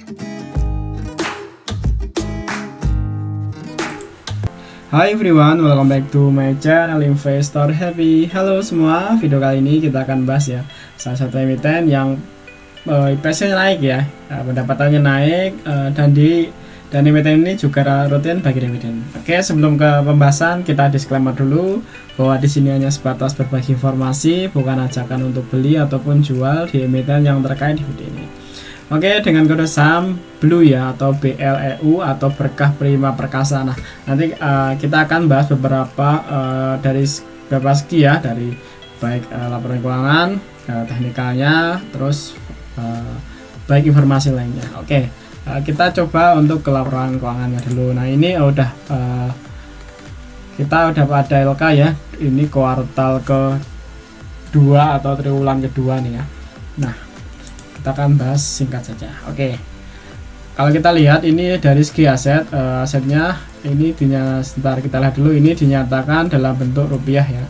Hi everyone, welcome back to my channel Investor Happy. Halo semua, video kali ini kita akan bahas ya salah satu emiten yang IPS-nya naik ya, pendapatannya naik, dan emiten ini juga rutin bagi dividen. Oke, sebelum ke pembahasan kita disclaimer dulu bahwa di sini hanya sebatas berbagi informasi, bukan ajakan untuk beli ataupun jual di emiten yang terkait dividen ini. Oke, dengan kode saham Blue ya, atau BLEU atau Berkah Prima Perkasa. Nah, nanti kita akan bahas beberapa dari beberapa segi ya, dari baik laporan keuangan, teknikalnya, terus baik informasi lainnya. Oke, kita coba untuk ke laporan keuangannya dulu. Nah, ini kita udah pada LK ya. Ini kuartal kedua atau triwulan kedua nih ya. Nah, kita akan bahas singkat saja. Oke, kalau kita lihat ini dari segi asetnya ini sebentar kita lihat dulu, ini dinyatakan dalam bentuk rupiah ya,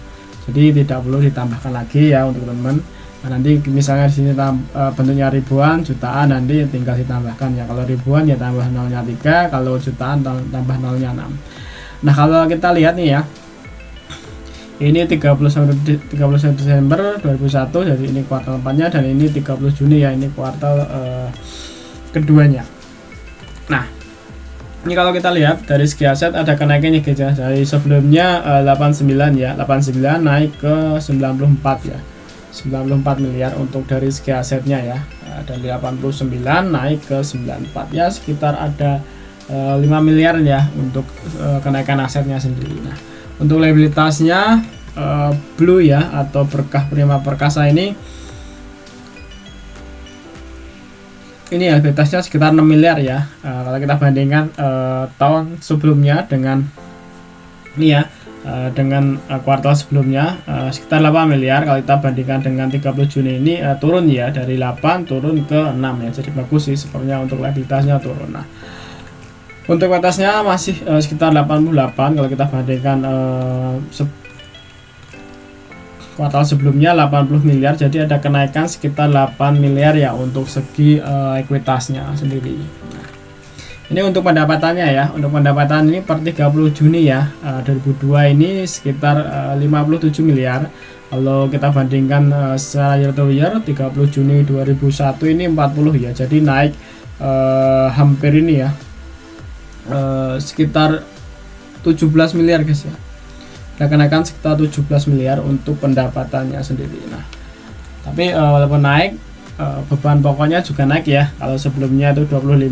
jadi tidak perlu ditambahkan lagi ya untuk teman-teman. Nah, nanti misalnya di sini bentuknya ribuan, jutaan, nanti tinggal ditambahkan ya. Kalau ribuan ya tambah nolnya 3, kalau jutaan tambah nolnya 6. Nah, kalau kita lihat nih ya, ini 31 Desember 2001, jadi ini kuartal 4-nya, dan ini 30 Juni ya, ini kuartal keduanya. Nah, ini kalau kita lihat dari segi aset ada kenaikannya guys ya, dari sebelumnya 89 ya, 89 naik ke 94 ya, 94 miliar untuk dari segi asetnya ya, dan 89 naik ke 94 ya, sekitar ada 5 miliar ya untuk kenaikan asetnya sendiri. Nah, untuk liabilitasnya Blue ya, atau Berkah Prima Perkasa ini liabilitasnya sekitar 6 miliar ya. Kalau kita bandingkan tahun sebelumnya dengan ini ya, dengan kuartal sebelumnya sekitar 8 miliar. Kalau kita bandingkan dengan 30 Juni ini turun ya, dari 8 turun ke 6 ya, jadi bagus sih sepertinya untuk liabilitasnya turun. Nah, untuk batasnya masih sekitar 88 kalau kita bandingkan kuartal sebelumnya 80 miliar, jadi ada kenaikan sekitar 8 miliar ya untuk segi ekuitasnya sendiri. Nah, ini untuk pendapatannya ya, untuk pendapatan ini per 30 Juni ya 2002 ini sekitar 57 miliar. Kalau kita bandingkan secara year to year 30 Juni 2001 ini 40 ya, jadi naik hampir ini ya, sekitar 17 miliar guys ya. Ada kenaikan sekitar 17 miliar untuk pendapatannya sendiri. Nah, tapi walaupun naik, beban pokoknya juga naik ya. Kalau sebelumnya itu 25,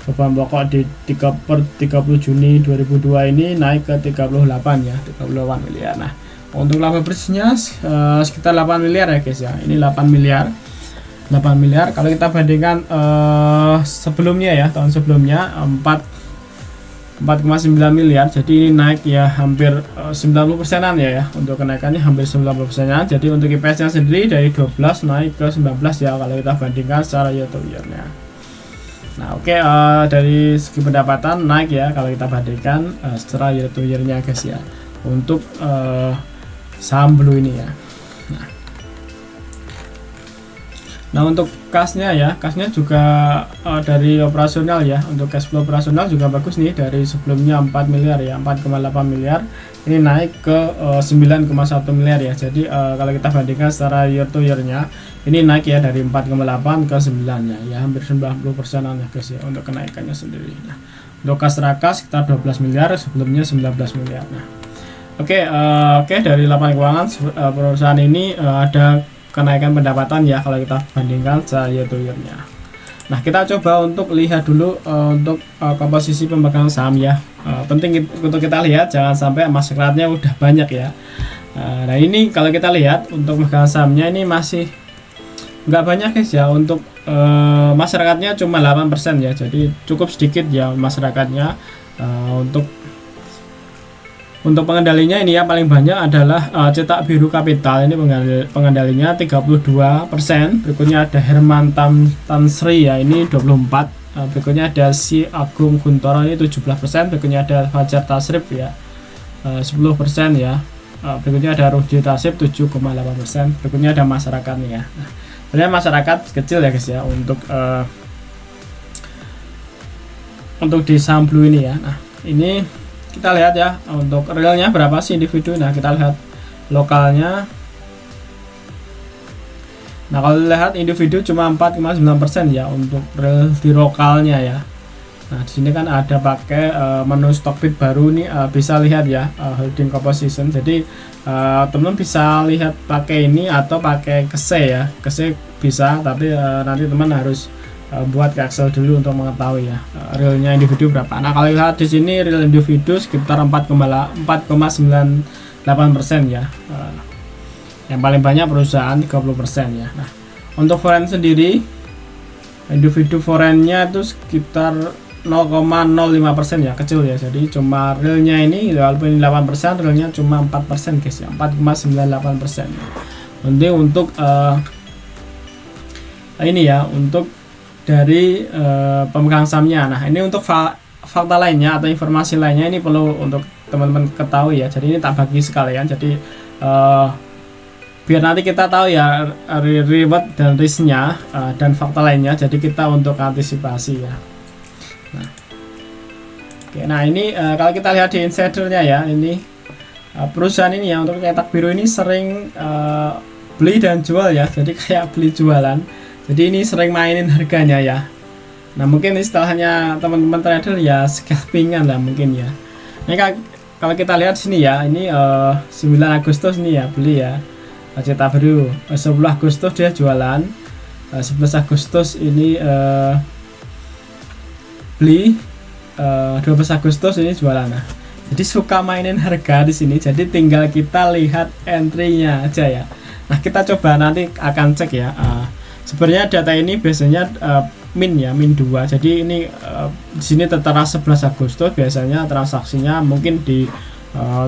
beban pokok di 30 Juni 2002 ini naik ke 38 ya, 38 miliar. Nah, untuk laba bersihnya sekitar 8 miliar ya guys ya. Ini 8 miliar. 8 miliar kalau kita bandingkan sebelumnya ya, tahun sebelumnya 4,9 miliar, jadi ini naik ya hampir 90%-an ya, untuk kenaikannya hampir 90%-an. Jadi untuk IPS nya sendiri dari 12 naik ke 19 ya kalau kita bandingkan secara year to year nya. Nah, oke, dari segi pendapatan naik ya kalau kita bandingkan secara year to year nya guys ya, untuk saham Blue ini ya. Nah, untuk kasnya ya, kasnya juga dari operasional ya, untuk cash flow operasional juga bagus nih, dari sebelumnya 4 miliar ya, 4,8 miliar, ini naik ke 9,1 miliar ya. Jadi kalau kita bandingkan secara year to year nya, ini naik ya dari 4,8 ke 9 ya, hampir 90%-an ya guys ya untuk kenaikannya sendiri. Nah, untuk kas raka sekitar 12 miliar, sebelumnya 19 miliar. Nah, oke, dari laporan keuangan perusahaan ini ada kenaikan pendapatan ya kalau kita bandingkan secara year to year nya. Nah, kita coba untuk lihat dulu untuk komposisi pemegang saham ya. Penting untuk kita lihat, jangan sampai masyarakatnya udah banyak ya. Nah, ini kalau kita lihat untuk pemegang sahamnya ini masih nggak banyak guys ya, untuk masyarakatnya cuma 8% ya, jadi cukup sedikit ya masyarakatnya. Untuk pengendalinya ini ya, paling banyak adalah Cetak Biru Kapital, ini pengendalinya 32%. Berikutnya ada Herman Tansri ya, ini 24%. Berikutnya ada Si Agung Guntoro, ini 17%. Berikutnya ada Fajar Tasrif ya, 10% ya. Berikutnya ada Rudi Tasrif 7,8%. Berikutnya ada masyarakat nih ya. Nah, sebenarnya masyarakat kecil ya guys ya untuk untuk di saham Blue ini ya. Nah ini kita lihat ya untuk realnya berapa sih individu. Nah kita lihat lokalnya. Nah kalau lihat individu cuma 4,9% ya untuk real di lokalnya ya. Nah di sini kan ada pakai menu Stockbit baru nih, bisa lihat ya holding composition. Jadi teman bisa lihat pakai ini atau pakai kese ya. Kese bisa, tapi nanti teman harus buat ke Excel dulu untuk mengetahui ya realnya individu berapa. Nah kalau lihat di sini real individu sekitar 4,98% ya. Yang paling banyak perusahaan 30% ya. Nah untuk foreign sendiri, individu foreignnya itu sekitar 0,05% ya, kecil ya. Jadi cuma realnya ini walaupun 8%, realnya cuma 4% guys ya, 4,98%. Nanti untuk ini ya, untuk dari pemegang sahamnya. Nah ini untuk fakta lainnya atau informasi lainnya ini perlu untuk teman-teman ketahui ya. Jadi ini tak bagi sekalian. Jadi biar nanti kita tahu ya reward dan risknya dan fakta lainnya. Jadi kita untuk antisipasi ya. Nah, oke, nah ini kalau kita lihat di insidernya ya, ini perusahaan ini ya untuk cetak biru ini sering beli dan jual ya. Jadi kayak beli jualan. Jadi ini sering mainin harganya ya. Nah mungkin istilahnya teman-teman trader ya scalpingan lah mungkin ya. Nah kalau kita lihat sini ya, ini 9 Agustus nih ya beli ya. Cetak biru 10 Agustus dia jualan, 11 Agustus ini beli, 12 Agustus ini jualan. Nah, jadi suka mainin harga di sini. Jadi tinggal kita lihat entry-nya aja ya. Nah kita coba nanti akan cek ya. Sebenarnya data ini biasanya min ya, min 2. Jadi ini di sini tertera 11 Agustus biasanya transaksinya mungkin di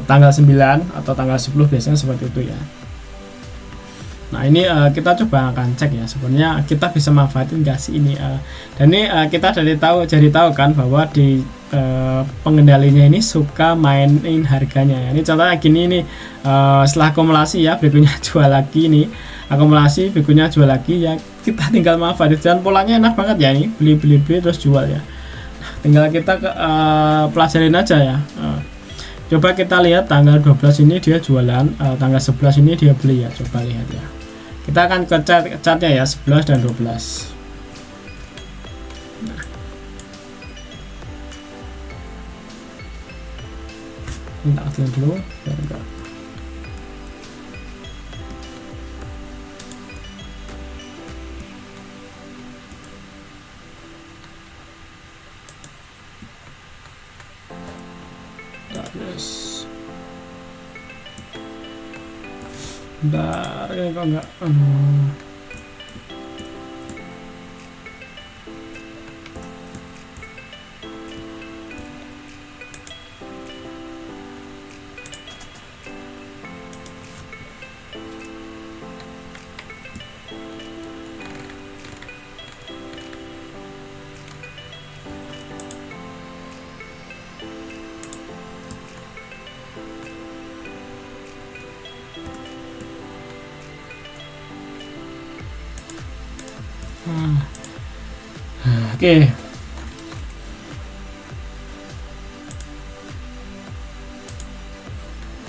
tanggal 9 atau tanggal 10 biasanya seperti itu ya. Nah ini kita coba akan cek ya, sebenarnya kita bisa manfaatin nggak sih ini, dan ini kita jadi tahu kan bahwa di pengendalinya ini suka mainin harganya ya. Ini contohnya gini nih, setelah akumulasi ya berikutnya jual lagi nih, akumulasi berikutnya jual lagi ya, kita tinggal manfaatin dan polanya enak banget ya, ini beli terus jual ya. Nah, tinggal kita pelajarin aja ya. Coba kita lihat tanggal 12 ini dia jualan, tanggal 11 ini dia beli ya, coba lihat ya. Kita akan ke chartnya ya, 11 dan 12. Nah. Minta outline dulu biar enggak. Bentar, ini kok enggak oke.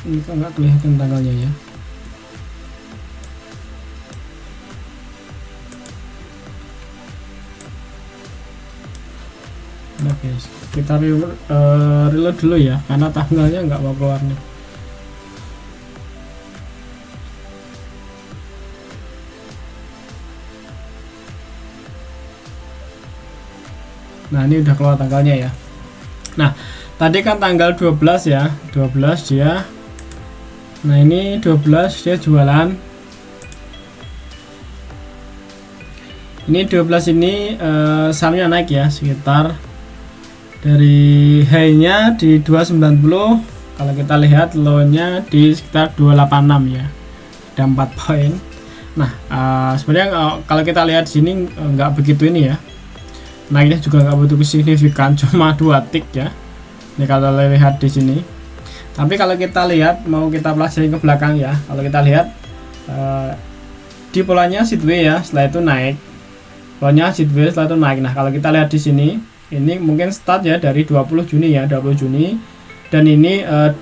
Ini kok nggak kelihatan tanggalnya ya. Nah guys, kita reload dulu ya, karena tanggalnya nggak mau keluar nih. Nah ini udah keluar tanggalnya ya. Nah tadi kan tanggal 12 ya, 12 dia. Nah ini 12 dia jualan. Ini 12 ini sahamnya naik ya, sekitar dari high-nya di 290. Kalau kita lihat low-nya di sekitar 286 ya, ada 4 poin. Nah sebenarnya kalau kita lihat di sini nggak begitu ini ya, naiknya juga nggak begitu signifikan, cuma 2 tick ya. Ini kalau lihat di sini. Tapi kalau kita lihat, mau kita pelajari ke belakang ya. Kalau kita lihat di polanya sideways ya, setelah itu naik. Polanya sideways, setelah itu naik. Nah kalau kita lihat di sini, ini mungkin start ya dari 20 Juni ya, 20 Juni, dan ini 6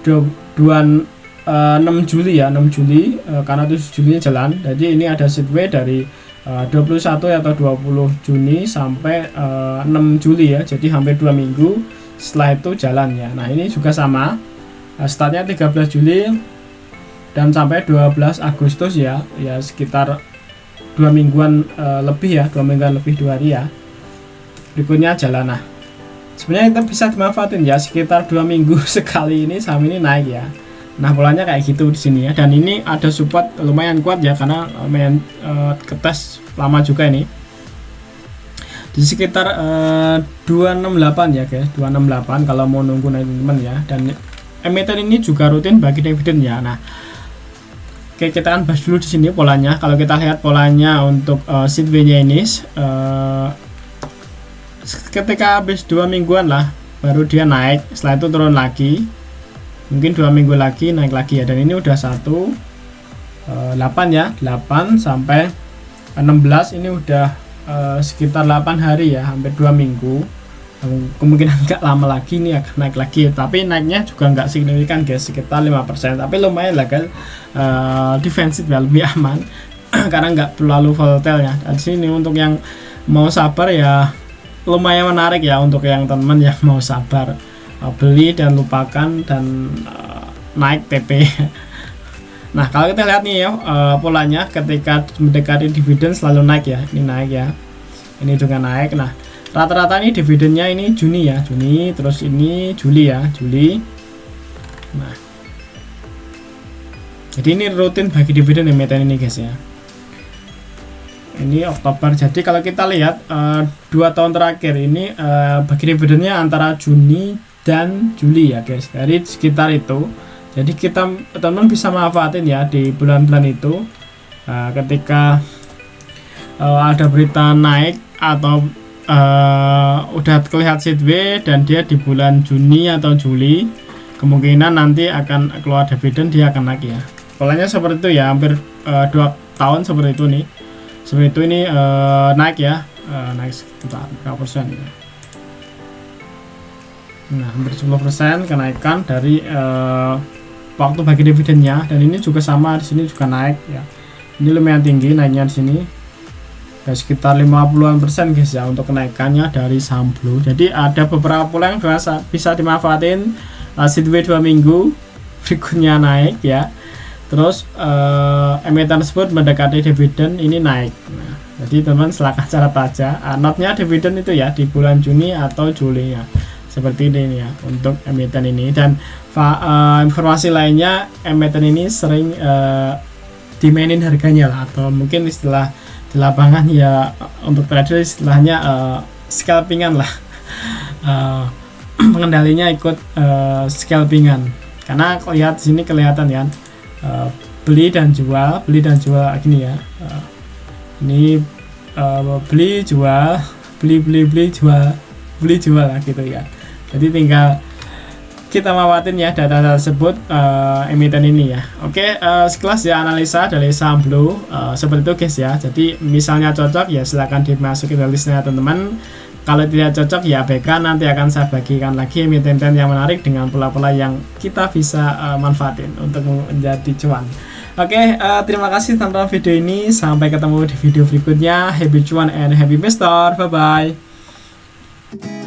Juli ya, 6 Juli, karena 7 Juli jalan. Jadi ini ada seatway dari 21 atau 20 Juni sampai 6 Juli ya, jadi hampir 2 minggu setelah itu jalan ya. Nah ini juga sama, startnya 13 Juli dan sampai 12 Agustus ya, ya sekitar 2 mingguan lebih ya, 2 mingguan lebih 2 hari ya. Berikutnya jalan. Nah sebenarnya kita bisa dimanfaatin ya, sekitar 2 minggu sekali ini saham ini naik ya. Nah polanya kayak gitu di sini ya, dan ini ada support lumayan kuat ya, karena lumayan ketes lama juga ini di sekitar 268 ya guys, 268 kalau mau nunggu naik teman-teman ya. Dan emiten ini juga rutin bagi dividen ya. Nah oke, kita akan bahas dulu di sini polanya. Kalau kita lihat polanya untuk seatway-nya ini, ketika habis 2 mingguan lah baru dia naik, setelah itu turun lagi, mungkin 2 minggu lagi naik lagi ya. Dan ini udah 8 ya, 8 sampai 16, ini udah sekitar 8 hari ya, hampir 2 minggu. Kemungkinan nggak lama lagi ini akan naik lagi, tapi naiknya juga nggak signifikan guys, sekitar 5%, tapi lumayan lah guys, defensif ya, lebih aman karena nggak terlalu volatile ya. Dan sini untuk yang mau sabar ya lumayan menarik ya, untuk yang teman yang mau sabar, beli dan lupakan dan naik TP. Nah kalau kita lihat nih ya, polanya ketika mendekati dividen selalu naik ya, ini naik ya, ini juga naik. Nah rata-rata ini dividennya ini Juni ya, Juni, terus ini Juli ya, Juli. Nah jadi ini rutin bagi dividen emiten ini guys ya. Ini Oktober, jadi kalau kita lihat 2 tahun terakhir ini bagi dividennya antara Juni dan Juli ya guys, dari sekitar itu. Jadi kita teman-teman bisa manfaatin ya di bulan-bulan itu, ketika ada berita naik atau udah kelihatan seatway dan dia di bulan Juni atau Juli, kemungkinan nanti akan keluar dividen, dia akan naik ya. Polanya seperti itu ya, hampir 2 tahun seperti itu nih. Seperti itu ini naik ya, naik sekitar berapa persen ya. Nah hampir 10% kenaikan dari waktu bagi dividennya. Dan ini juga sama, di sini juga naik ya. Ini lumayan tinggi naiknya di sini. Ya, sekitar 50% guys ya untuk kenaikannya dari saham Blue. Jadi ada beberapa pola yang bisa dimanfaatin, seatway 2 minggu berikutnya naik ya. Terus emiten tersebut mendekati dividen ini naik. Nah, jadi teman silakan catat aja notnya dividen itu ya di bulan Juni atau Juli ya. Seperti ini ya untuk emiten ini. Dan informasi lainnya, emiten ini sering dimainin harganya lah, atau mungkin istilah di lapangan ya untuk trader istilahnya scalpingan lah. Pengendalinya ikut scalpingan, karena lihat sini kelihatan ya, beli dan jual gini ya. Ini beli jual, beli jual lah gitu ya. Jadi tinggal kita manfaatin ya data tersebut, emiten ini ya. Oke, sekelas ya analisa dari saham Blue seperti itu guys ya. Jadi misalnya cocok ya silahkan dimasukin ke listnya teman-teman. Kalau tidak cocok ya abaikan, nanti akan saya bagikan lagi emiten yang menarik dengan pola-pola yang kita bisa manfaatin untuk menjadi cuan. Oke, terima kasih tonton video ini. Sampai ketemu di video berikutnya. Happy cuan and happy investor. Bye bye.